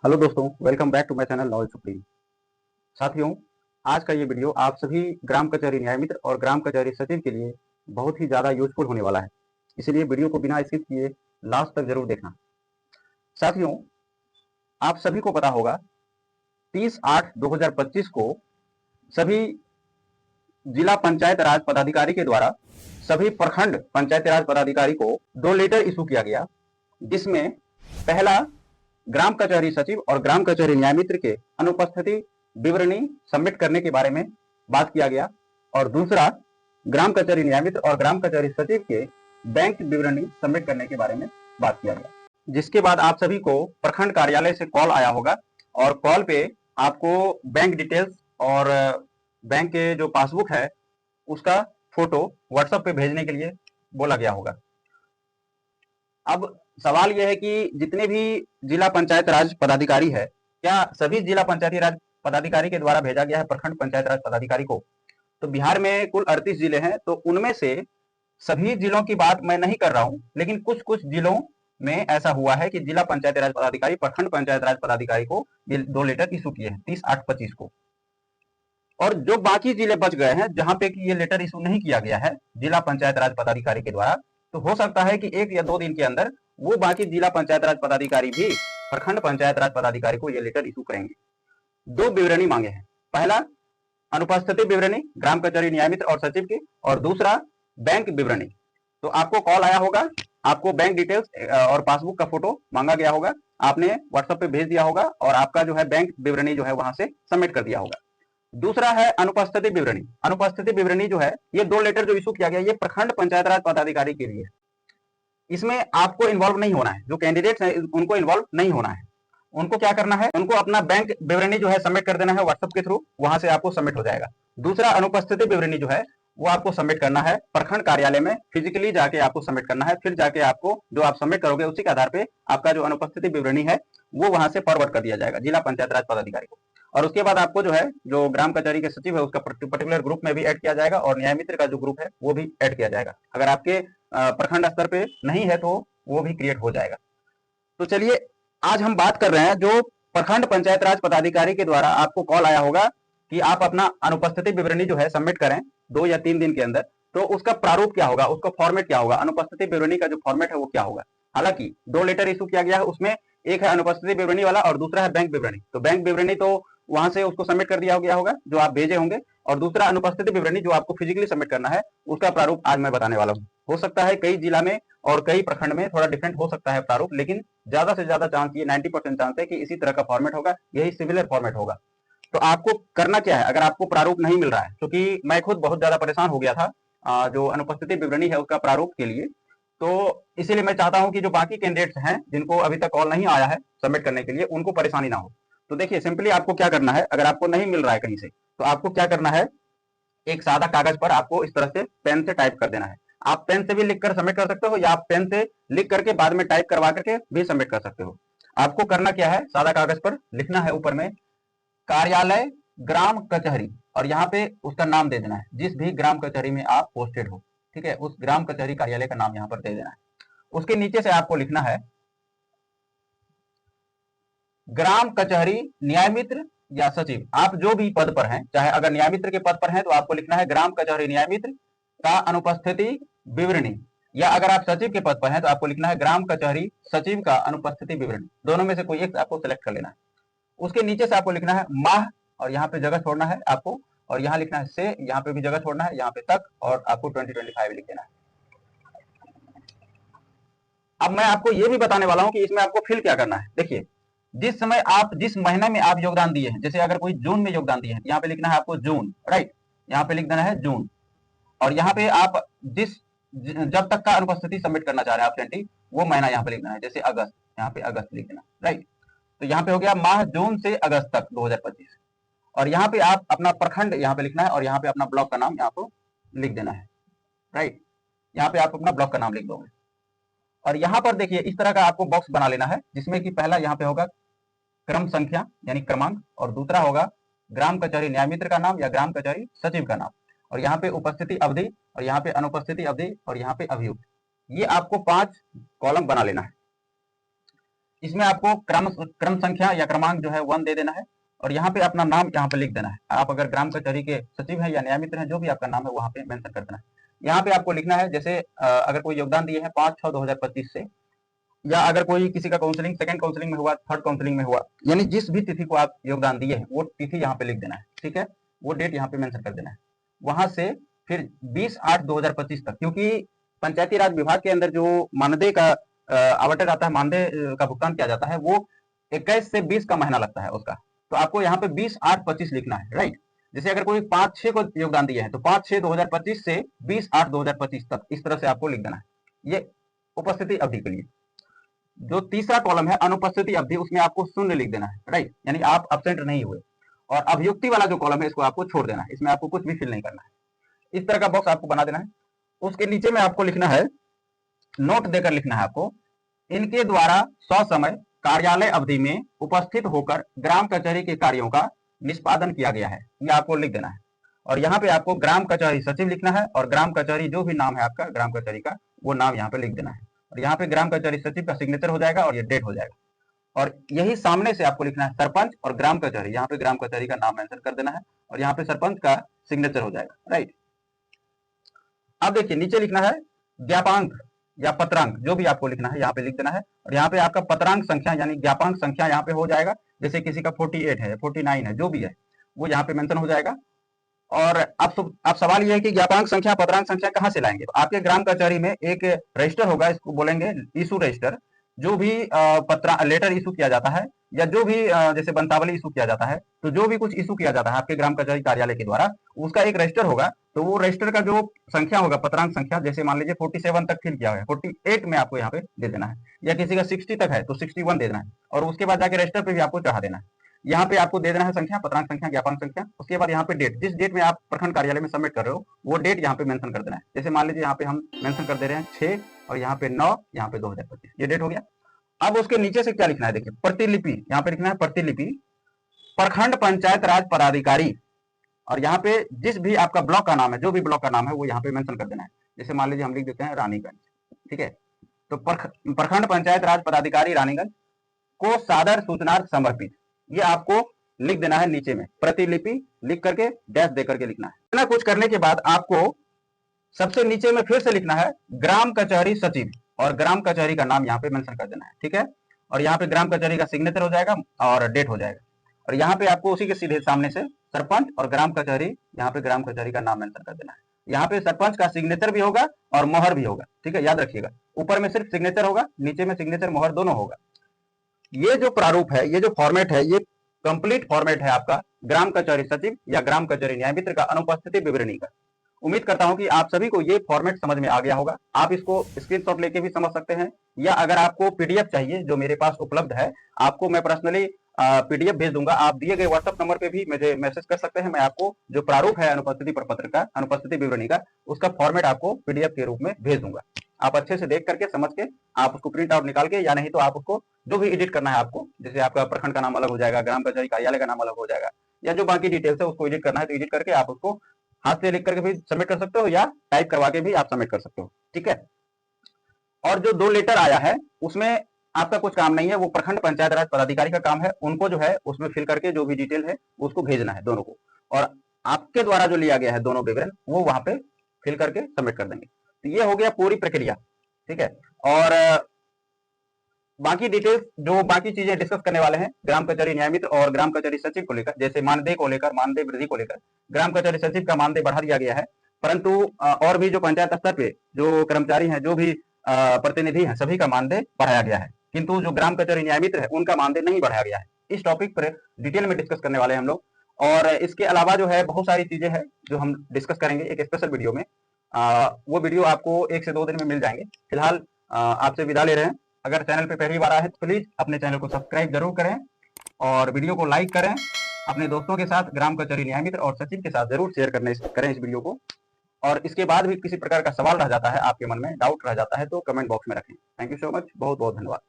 Hello दोस्तों, welcome back to my channel knowledge supreme. साथियों, आज का ये वीडियो आप सभी ग्राम कचहरी न्याय मित्र और ग्राम कचहरी सचिव के लिए बहुत ही ज़्यादा यूजफुल होने वाला है। इसलिए वीडियो को बिना स्किप किए लास्ट तक जरूर देखना। साथियों, आप सभी को पता होगा 30/8/2025 को सभी जिला पंचायत राज पदाधिकारी के द्वारा सभी प्रखंड पंचायती राज पदाधिकारी को 2 लेटर इशू किया गया, जिसमें पहला ग्राम कचहरी सचिव और ग्राम कचहरी न्याय मित्र के अनुपस्थिति विवरणी सबमिट करने के बारे में बात किया गया और दूसरा ग्राम कचहरी न्याय मित्र और ग्राम कचहरी सचिव के बैंक विवरणी सबमिट करने के बारे में बात किया गया। जिसके बाद आप सभी को प्रखंड कार्यालय से कॉल आया होगा और कॉल पे आपको बैंक डिटेल्स और बैंक के जो पासबुक है उसका फोटो व्हाट्सएप पे भेजने के लिए बोला गया होगा। अब सवाल यह है कि जितने भी जिला पंचायत राज पदाधिकारी है, क्या सभी जिला पंचायती राज पदाधिकारी के द्वारा भेजा गया है प्रखंड पंचायत राज पदाधिकारी को? तो बिहार में कुल 38 जिले हैं, तो उनमें से सभी जिलों की बात मैं नहीं कर रहा हूं, लेकिन कुछ कुछ जिलों में ऐसा हुआ है कि जिला पंचायती राज पदाधिकारी प्रखंड पंचायत राज पदाधिकारी को 2 लेटर इशू किए हैं 30/8/25 को। और जो बाकी जिले बच गए हैं जहां पे कि ये लेटर इशू नहीं किया गया है जिला पंचायत राज पदाधिकारी के द्वारा, तो हो सकता है कि 1 या 2 दिन के अंदर वो बाकी जिला पंचायत राज पदाधिकारी भी प्रखंड पंचायत राज पदाधिकारी को ये लेटर इशू करेंगे। 2 विवरणी मांगे हैं, पहला अनुपस्थिति विवरणी ग्राम कचहरी न्याय मित्र और सचिव की, और दूसरा बैंक विवरणी। तो आपको कॉल आया होगा, आपको बैंक डिटेल्स और पासबुक का फोटो मांगा गया होगा, आपने व्हाट्सएप पे भेज दिया होगा और आपका जो है बैंक विवरणी जो है वहां से सबमिट कर दिया होगा। दूसरा है अनुपस्थिति विवरणी। अनुपस्थिति विवरणी जो है, ये 2 लेटर जो इशू किया गया, ये प्रखंड पंचायत राज पदाधिकारी के लिए। इसमें आपको इन्वॉल्व नहीं होना है, जो कैंडिडेट्स हैं उनको इन्वॉल्व नहीं होना है। उनको क्या करना है, उनको अपना बैंक विवरणी जो है सबमिट कर देना है व्हाट्सएप के थ्रू, वहां से आपको सबमिट हो जाएगा। दूसरा अनुपस्थिति विवरणी जो है वो आपको सबमिट करना है प्रखंड कार्यालय में, फिजिकली जाके आपको सबमिट करना है। फिर जाके आपको जो आप सबमिट करोगे उसी के आधार पे आपका जो अनुपस्थिति विवरणी है वो वहां से फॉरवर्ड कर दिया जाएगा जिला पंचायत राज पदाधिकारी को। और उसके बाद आपको जो है जो ग्राम कचहरी के सचिव है उसका पर्टिकुलर ग्रुप में भी ऐड किया जाएगा और न्याय मित्र का जो ग्रुप है वो भी ऐड किया जाएगा। अगर आपके प्रखंड स्तर पे नहीं है तो वो भी क्रिएट हो जाएगा। तो चलिए, आज हम बात कर रहे हैं जो प्रखंड पंचायत राज पदाधिकारी के द्वारा आपको कॉल आया होगा कि आप अपना अनुपस्थिति विवरणी जो है सबमिट करें 2 या 3 दिन के अंदर, तो उसका प्रारूप क्या होगा, उसका फॉर्मेट क्या होगा, अनुपस्थिति विवरणी का जो फॉर्मेट है वो क्या होगा। हालांकि 2 लेटर इशू किया गया है, उसमें एक है अनुपस्थिति विवरणी वाला और दूसरा है बैंक विवरणी। तो बैंक विवरणी तो वहां से उसको सबमिट कर दिया गया होगा जो आप भेजे होंगे, और दूसरा अनुपस्थिति विवरणी जो आपको फिजिकली सबमिट करना है उसका प्रारूप आज मैं बताने वाला हूँ। हो सकता है कई जिला में और कई प्रखंड में थोड़ा डिफरेंट हो सकता है प्रारूप, लेकिन ज्यादा से ज्यादा चांस, ये 90% चांस है कि इसी तरह का फॉर्मेट होगा, यही सिमिलर फॉर्मेट होगा। तो आपको करना क्या है अगर आपको प्रारूप नहीं मिल रहा है, क्योंकि मैं खुद बहुत ज्यादा परेशान हो गया था जो अनुपस्थिति विवरणी है उसका प्रारूप के लिए। तो इसीलिए मैं चाहता हूं कि जो बाकी कैंडिडेट्स हैं जिनको अभी तक कॉल नहीं आया है सबमिट करने के लिए, उनको परेशानी ना हो। तो देखिए, सिंपली आपको क्या करना है, अगर आपको नहीं मिल रहा है कहीं से, तो आपको क्या करना है, एक सादा कागज पर आपको इस तरह से पेन से टाइप कर देना है। आप पेन से भी लिख कर सबमिट कर सकते हो या आप पेन से लिख करके बाद में टाइप करवा करके भी सबमिट कर सकते हो। आपको करना क्या है, सादा कागज पर लिखना है ऊपर में कार्यालय ग्राम कचहरी, और यहाँ पे उसका नाम दे देना है जिस भी ग्राम कचहरी में आप पोस्टेड हो। ठीक है, उस ग्राम कचहरी कार्यालय का नाम यहाँ पर दे देना है। उसके नीचे से आपको लिखना है ग्राम कचहरी न्याय मित्र या सचिव, आप जो भी पद पर हैं, चाहे अगर न्याय मित्र के पद पर हैं तो आपको लिखना है ग्राम कचहरी न्याय मित्र का अनुपस्थिति विवरणी, या अगर आप सचिव के पद पर हैं तो आपको लिखना है ग्राम कचहरी सचिव का अनुपस्थिति विवरणी। दोनों में से कोई एक आपको सेलेक्ट कर लेना है। उसके नीचे से आपको लिखना है माह, और यहाँ पे जगह छोड़ना है आपको, और यहाँ लिखना है से, यहाँ पे भी जगह छोड़ना है, यहाँ पे तक, और आपको 2025 लिख देना है। अब मैं आपको ये भी बताने वाला हूं कि इसमें आपको फिल क्या करना है। देखिए, जिस समय आप जिस महीने में आप योगदान दिए हैं, जैसे अगर कोई जून में योगदान दिए हैं, यहाँ पे लिखना है आपको जून, राइट, यहाँ पे लिख देना है जून। और यहाँ पे आप जिस जब तक का अनुपस्थिति सबमिट करना चाह रहे हैं एब्सेंटी, वो महीना यहाँ पे लिखना है, जैसे अगस्त, यहाँ पे अगस्त लिख देना, राइट। तो यहाँ पे हो गया माह जून से अगस्त तक 2025। और यहाँ पे आप अपना प्रखंड यहाँ पे लिखना है और यहाँ पे अपना ब्लॉक का नाम यहाँ पे लिख देना है, राइट। यहाँ पे आप अपना ब्लॉक का नाम लिख दोगे। और यहाँ पर देखिए, इस तरह का आपको बॉक्स बना लेना है जिसमें कि पहला यहाँ पे होगा क्रम संख्या यानी क्रमांक, और दूसरा होगा ग्राम कचहरी न्याय मित्र का नाम या ग्राम कचहरी सचिव का नाम, और यहाँ पे उपस्थिति अवधि, और यहाँ पे अनुपस्थिति अवधि, और यहाँ पे अभियुक्त। ये आपको 5 कॉलम बना लेना है। इसमें आपको क्रम संख्या या क्रमांक जो है 1 दे देना है और यहाँ पे अपना नाम यहाँ पे लिख देना है। आप अगर ग्राम कचहरी के सचिव हैं या न्यायमित्र हैं, जो भी आपका नाम है वहाँ पे मेंशन कर देना है। यहाँ पे आपको लिखना है जैसे अगर कोई योगदान दिए हैं 5/6/2025 से, या अगर कोई किसी का काउंसलिंग सेकंड काउंसलिंग में हुआ, थर्ड काउंसलिंग में हुआ, यानी जिस भी तिथि को आप योगदान दिए हैं वो तिथि यहाँ पे लिख देना है। ठीक है, वो डेट यहाँ पे मेंशन कर देना है। वहां से फिर 20/8/2025 तक, क्योंकि पंचायती राज विभाग के अंदर जो मानदेय का आवंटन आता है, मानदेय का भुगतान किया जाता है, वो 21 से 20 का महीना लगता है उसका। तो आपको यहाँ पे 20/8/25 लिखना है, राइट। जैसे अगर कोई 5/6 को योगदान दिए हैं तो 5/6/2025 से 20/8/2025 तक, इस तरह से आपको लिख देना है। ये उपस्थिति अवधि के लिए। जो तीसरा कॉलम है अनुपस्थिति अवधि, उसमें आपको शून्य लिख देना है, राइट, यानी आप अब्सेंट नहीं हुए। और अभियुक्ति वाला जो कॉलम है इसको आपको छोड़ देना है, इसमें आपको कुछ भी फिल नहीं करना है। इस तरह का बॉक्स आपको बना देना है। उसके नीचे में आपको लिखना है, नोट देकर लिखना है आपको, इनके द्वारा ससमय कार्यालय अवधि में उपस्थित होकर ग्राम कचहरी के कार्यों का निष्पादन किया गया है, ये आपको लिख देना है। और यहाँ पे आपको ग्राम कचहरी सचिव लिखना है और ग्राम कचहरी जो भी नाम है आपका ग्राम कचहरी का, वो नाम यहाँ पे लिख देना है। और यहाँ पे ग्राम कचहरी सचिव का सिग्नेचर हो जाएगा और ये डेट हो जाएगा। और यही सामने से आपको लिखना है सरपंच और ग्राम कचहरी, यहाँ पे ग्राम कचहरी का नाम मेंशन कर देना है और यहाँ पे सरपंच का सिग्नेचर हो जाएगा, राइट। अब देखिए नीचे लिखना है ज्ञापांक या पत्रांक, जो भी आपको लिखना है यहाँ पे लिख देना है। और यहाँ पे आपका पत्रांक संख्या यानी ज्ञापांक संख्या यहाँ पे हो जाएगा। जैसे किसी का 48 है, 49 है, जो भी है वो यहाँ पे मेंशन हो जाएगा। और अब सवाल ये है कि ज्ञापांक संख्या पत्रांक संख्या कहाँ से लाएंगे। तो आपके ग्राम कचहरी में एक रजिस्टर होगा, इसको बोलेंगे इशू रजिस्टर। जो भी लेटर इशू किया जाता है या जो भी जैसे वंशावली इशू किया जाता है, तो जो भी कुछ इशू किया जाता है आपके ग्राम कचहरी कार्यालय के द्वारा, उसका एक रजिस्टर होगा। तो वो रजिस्टर का जो संख्या होगा, पत्रांक संख्या, जैसे मान लीजिए 47 तक फिल किया हुआ है, 48 में आपको यहाँ पे दे देना है, या किसी का 60 तक है तो 61 दे देना है। और उसके बाद जाके रजिस्टर पे भी आपको चढ़ा देना है। यहाँ पे आपको दे देना है संख्या, पत्रांक संख्या, ज्ञापन संख्या। उसके बाद यहाँ पे डेट, जिस डेट में आप प्रखंड कार्यालय में सबमिट कर रहे हो वो डेट यहाँ पे मेंशन कर देना है। जैसे मान लीजिए यहाँ पे हम मेंशन कर दे रहे हैं 6 और यहाँ पे 9, यहाँ पे 2025, ये डेट हो गया। अब उसके नीचे से क्या लिखना है, देखिए प्रतिलिपि, यहाँ पे लिखना है प्रतिलिपि प्रखंड पंचायत राज पदाधिकारी। और यहाँ पे जिस भी आपका ब्लॉक का नाम है, जो भी ब्लॉक का नाम है वो यहाँ पे मेंशन कर देना है। जैसे मान लीजिए हम लिख देते हैं रानीगंज, ठीक है। तो प्रखंड पंचायत राज पदाधिकारी रानीगंज को सादर सूचनार्थ समर्पित, ये आपको लिख देना है नीचे में। प्रतिलिपि लिख करके डैश दे करके लिखना है। इतना कुछ करने के बाद आपको सबसे नीचे में फिर से लिखना है ग्राम कचहरी सचिव, और ग्राम कचहरी का नाम यहाँ पे मेंशन कर देना है, ठीक है। और यहाँ पे ग्राम कचहरी का सिग्नेचर हो जाएगा और डेट हो जाएगा। और यहाँ पे आपको उसी के सीधे सामने से सरपंच और ग्राम कचहरी, यहाँ पे ग्राम कचहरी का नाम मेंशन कर देना है। यहाँ पे सरपंच का सिग्नेचर भी होगा और मोहर भी होगा, ठीक है, याद रखिएगा। ऊपर में सिर्फ सिग्नेचर होगा, नीचे में सिग्नेचर मोहर दोनों होगा। ये जो प्रारूप है, ये जो फॉर्मेट है, ये कंप्लीट फॉर्मेट है आपका ग्राम कचहरी सचिव या ग्राम कचहरी न्यायमित्र का अनुपस्थिति विवरणी का। उम्मीद करता हूं कि आप सभी को ये फॉर्मेट समझ में आ गया होगा। आप इसको स्क्रीनशॉट लेके भी समझ सकते हैं, या अगर आपको पीडीएफ चाहिए जो मेरे पास उपलब्ध है, आपको मैं पर्सनली पीडीएफ भेज दूंगा। आप दिए गए व्हाट्सएप नंबर पे भी मुझे मैसेज कर सकते हैं। मैं आपको जो प्रारूप है अनुपस्थिति प्रपत्र का, अनुपस्थिति विवरणी का, उसका फॉर्मेट आपको पीडीएफ के रूप में भेज दूंगा। आप अच्छे से देख करके समझ के आप उसको प्रिंट आउट निकाल के, या नहीं तो आप उसको जो भी एडिट करना है आपको, जैसे आपका प्रखंड का नाम अलग हो जाएगा, ग्राम कचहरी कार्यालय का नाम अलग हो जाएगा, या जो बाकी डिटेल्स है उसको एडिट करना है तो एडिट करके आप उसको हाथ से लिख करके भी सबमिट कर सकते हो या टाइप करवा के भी आप सबमिट कर सकते हो, ठीक है। और जो 2 लेटर आया है उसमें आपका कुछ काम नहीं है, वो प्रखंड पंचायत राज पदाधिकारी का काम है। उनको जो है उसमें फिल करके जो भी डिटेल है उसको भेजना है दोनों को, और आपके द्वारा जो लिया गया है दोनों विवरण वो वहां पे फिल करके सबमिट कर देंगे। तो ये हो गया पूरी प्रक्रिया, ठीक है। और बाकी डिटेल्स, जो बाकी चीजें डिस्कस करने वाले हैं ग्राम कचहरी न्यायमित्र और ग्राम कचहरी सचिव को लेकर, जैसे मानदेय को लेकर, मानदेय वृद्धि को लेकर, ग्राम कचहरी सचिव का मानदेय बढ़ा दिया गया है, परंतु और भी जो पंचायत स्तर पे जो कर्मचारी हैं, जो भी प्रतिनिधि हैं, सभी का मानदेय बढ़ाया गया है, किंतु जो ग्राम कचहरी न्यायमित्र है उनका मानदेय नहीं बढ़ाया गया है। इस टॉपिक पर डिटेल में डिस्कस करने वाले हैं हम लोग। और इसके अलावा जो है बहुत सारी चीजें हैं जो हम डिस्कस करेंगे एक स्पेशल वीडियो में। वो वीडियो आपको 1 से 2 दिन में मिल जाएंगे। फिलहाल आपसे विदा ले रहे हैं। अगर चैनल पे पहली बार आए हैं तो प्लीज अपने चैनल को सब्सक्राइब जरूर करें और वीडियो को लाइक करें। अपने दोस्तों के साथ ग्राम कचहरी न्यायमित्र और सचिव के साथ जरूर शेयर करें इस वीडियो को। और इसके बाद भी किसी प्रकार का सवाल रह जाता है, आपके मन में डाउट रह जाता है, तो कमेंट बॉक्स में रखें। थैंक यू सो मच, बहुत बहुत धन्यवाद।